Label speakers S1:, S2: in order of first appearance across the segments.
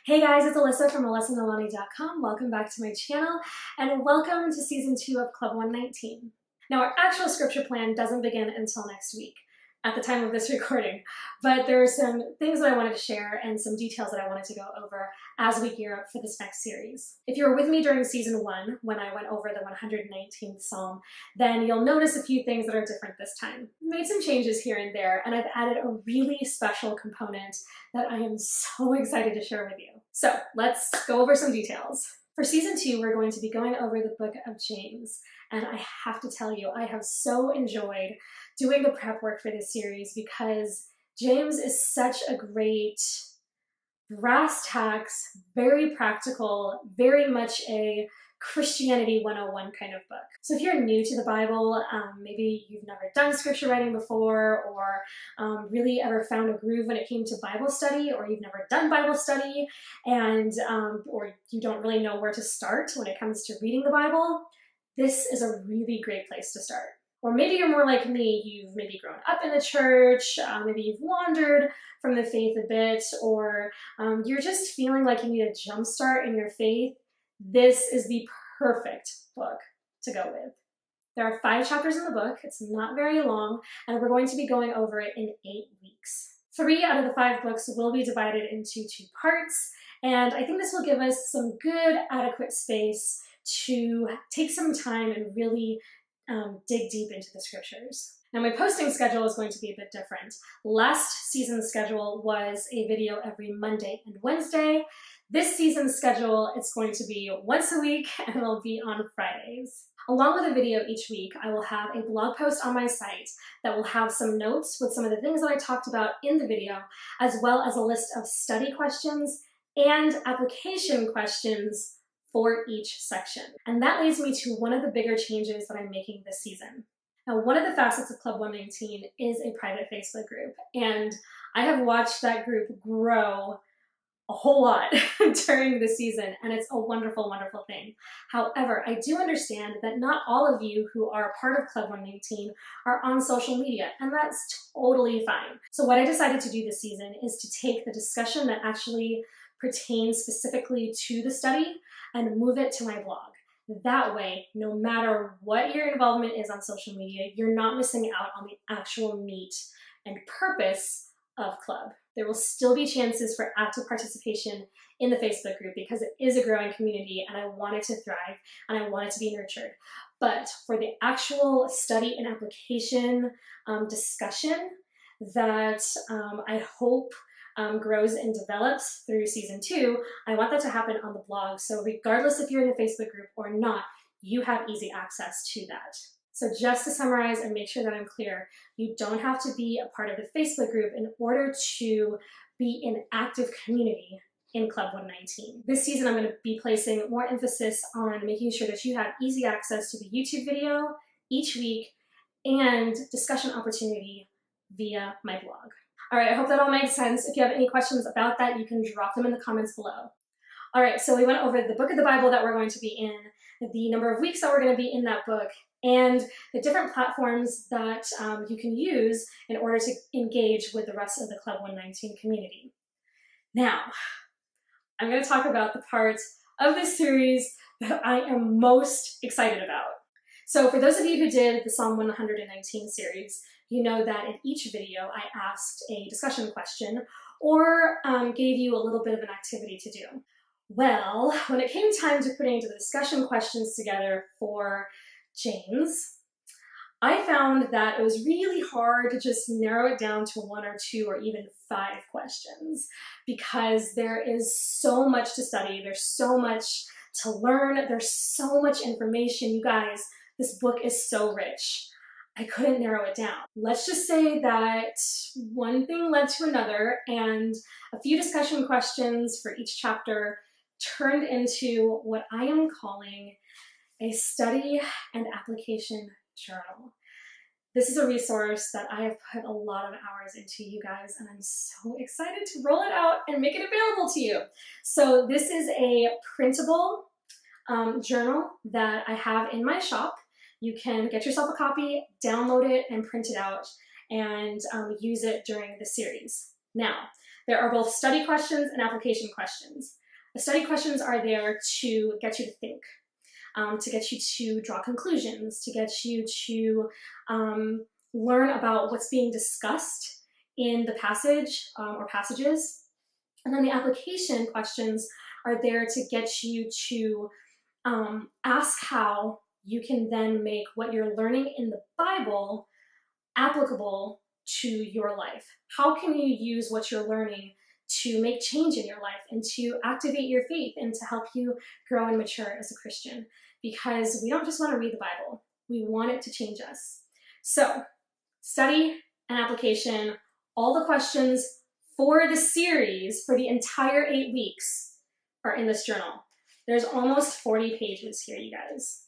S1: Hey guys, it's Alyssa from AlyssaNalani.com. Welcome back to my channel and welcome to season 2 of Club 119. Now our actual scripture plan doesn't begin until next week at the time of this recording, but there are some things that I wanted to share and some details that I wanted to go over as we gear up for this next series. If you were with me during season 1 when I went over the 119th Psalm, then you'll notice a few things that are different this time. I made some changes here and there, and I've added a really special component that I am so excited to share with you. So let's go over some details. For season 2, we're going to be going over the book of James, and I have to tell you, I have so enjoyed doing the prep work for this series because James is such a great brass tacks, very practical, very much a Christianity 101 kind of book. So if you're new to the Bible, maybe you've never done scripture writing before, or really ever found a groove when it came to Bible study, or you've never done Bible study, and or you don't really know where to start when it comes to reading the Bible, this is a really great place to start. Or maybe you're more like me, you've maybe grown up in the church, maybe you've wandered from the faith a bit, or you're just feeling like you need a jump start in your faith. This is the perfect book to go with. There are 5 chapters in the book, it's not very long, and we're going to be going over it in 8 weeks. 3 out of the 5 books will be divided into 2 parts, and I think this will give us some good, adequate space to take some time and really dig deep into the scriptures. Now my posting schedule is going to be a bit different. Last season's schedule was a video every Monday and Wednesday. This season's schedule, it's going to be once a week and it'll be on Fridays. Along with a video each week, I will have a blog post on my site that will have some notes with some of the things that I talked about in the video, as well as a list of study questions and application questions for each section. And that leads me to one of the bigger changes that I'm making this season. Now, one of the facets of Club 119 is a private Facebook group, and I have watched that group grow a whole lot during the season, and it's a wonderful, wonderful thing. However, I do understand that not all of you who are part of Club 119 are on social media, and that's totally fine. So what I decided to do this season is to take the discussion that actually pertains specifically to the study and move it to my blog. That way, no matter what your involvement is on social media, you're not missing out on the actual meat and purpose of Club. There will still be chances for active participation in the Facebook group because it is a growing community and I want it to thrive and I want it to be nurtured. But for the actual study and application discussion that I hope grows and develops through season 2, I want that to happen on the blog. So regardless if you're in the Facebook group or not, you have easy access to that. So just to summarize and make sure that I'm clear, you don't have to be a part of the Facebook group in order to be an active community in Club 119. This season, I'm going to be placing more emphasis on making sure that you have easy access to the YouTube video each week and discussion opportunity via my blog. All right, I hope that all makes sense. If you have any questions about that, you can drop them in the comments below. All right, so we went over the book of the Bible that we're going to be in, the number of weeks that we're going to be in that book, and the different platforms that you can use in order to engage with the rest of the Club 119 community. Now, I'm going to talk about the parts of this series that I am most excited about. So for those of you who did the Psalm 119 series, you know that in each video I asked a discussion question or gave you a little bit of an activity to do. Well, when it came time to putting the discussion questions together for James, I found that it was really hard to just narrow it down to 1 or 2 or even 5 questions because there is so much to study, there's so much to learn, there's so much information. You guys, this book is so rich. I couldn't narrow it down. Let's just say that one thing led to another and a few discussion questions for each chapter turned into what I am calling a study and application journal. This is a resource that I have put a lot of hours into, you guys, and I'm so excited to roll it out and make it available to you. So this is a printable journal that I have in my shop. You can get yourself a copy, download it, and print it out, and use it during the series. Now, There are both study questions and application questions. The study questions are there to get you to think, to get you to draw conclusions, to get you to learn about what's being discussed in the passage or passages. And then the application questions are there to get you to ask how you can then make what you're learning in the Bible applicable to your life. How can you use what you're learning to make change in your life and to activate your faith and to help you grow and mature as a Christian? Because we don't just want to read the Bible, we want it to change us. So, study and application, all the questions for the series for the entire 8 weeks are in this journal. There's almost 40 pages here, you guys.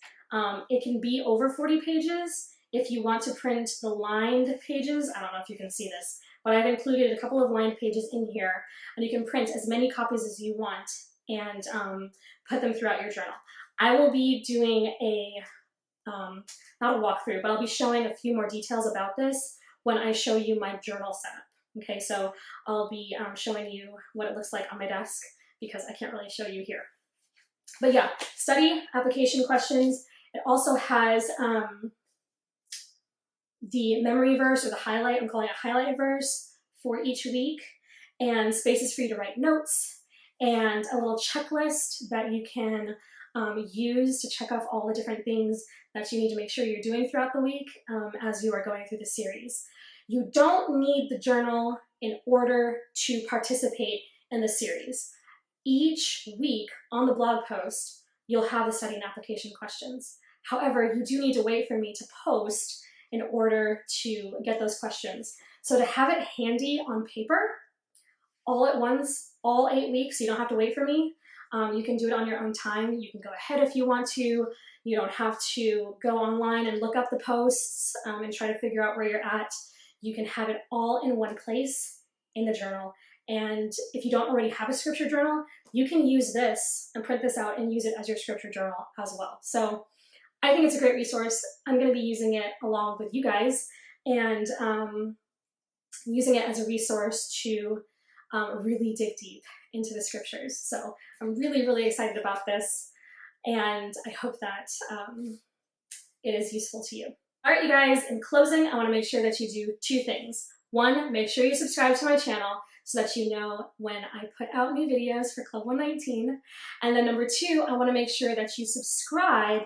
S1: It can be over 40 pages if you want to print the lined pages. I don't know if you can see this, but I've included a couple of lined pages in here, and you can print as many copies as you want and put them throughout your journal. I will be doing not a walkthrough, but I'll be showing a few more details about this when I show you my journal setup. Okay, so I'll be showing you what it looks like on my desk because I can't really show you here. But yeah, study, application questions. It also has the memory verse or the highlight, I'm calling it highlight verse for each week, and spaces for you to write notes, and a little checklist that you can use to check off all the different things that you need to make sure you're doing throughout the week as you are going through the series. You don't need the journal in order to participate in the series. Each week on the blog post, you'll have the study and application questions. However, you do need to wait for me to post in order to get those questions. So to have it handy on paper, all at once, all 8 weeks, you don't have to wait for me. You can do it on your own time. You can go ahead if you want to. You don't have to go online and look up the posts and try to figure out where you're at. You can have it all in one place in the journal. And if you don't already have a scripture journal, you can use this and print this out and use it as your scripture journal as well. So I think it's a great resource. I'm going to be using it along with you guys and using it as a resource to really dig deep into the scriptures. So I'm really, really excited about this, and I hope that it is useful to you. All right, you guys, in closing, I want to make sure that you do 2 things. 1, make sure you subscribe to my channel so that you know when I put out new videos for Club 119. And then number 2, I want to make sure that you subscribe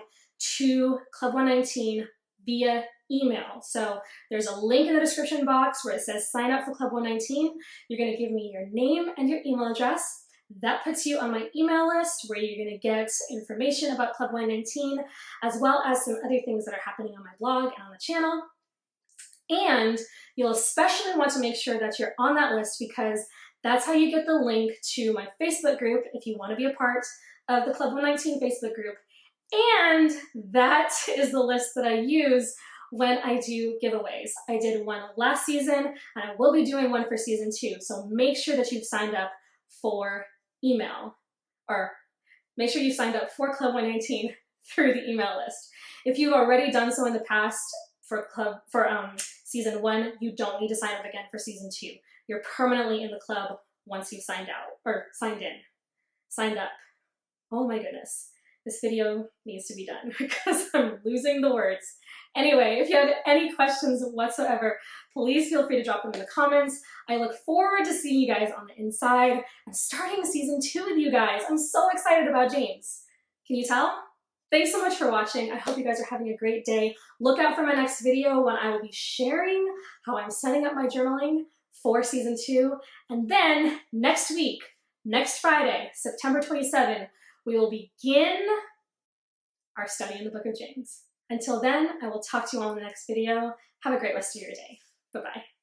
S1: to Club 119 via email. So there's a link in the description box where it says sign up for Club 119. You're going to give me your name and your email address. That puts you on my email list where you're going to get information about Club 119 as well as some other things that are happening on my blog and on the channel. And you'll especially want to make sure that you're on that list because that's how you get the link to my Facebook group if you want to be a part of the Club 119 Facebook group. And that is the list that I use when I do giveaways. I did one last season and I will be doing one for season 2. So make sure that you've signed up for email, or make sure you signed up for Club 119 through the email list. If you've already done so in the past for season 1, you don't need to sign up again for season 2. You're permanently in the club once you've signed out, or signed up. Oh my goodness. This video needs to be done because I'm losing the words. Anyway, if you have any questions whatsoever, please feel free to drop them in the comments. I look forward to seeing you guys on the inside and starting season 2 with you guys. I'm so excited about James. Can you tell? Thanks so much for watching. I hope you guys are having a great day. Look out for my next video when I will be sharing how I'm setting up my journaling for season 2. And then next week, next Friday, September 27, we will begin our study in the book of James. Until then, I will talk to you all in the next video. Have a great rest of your day. Bye-bye.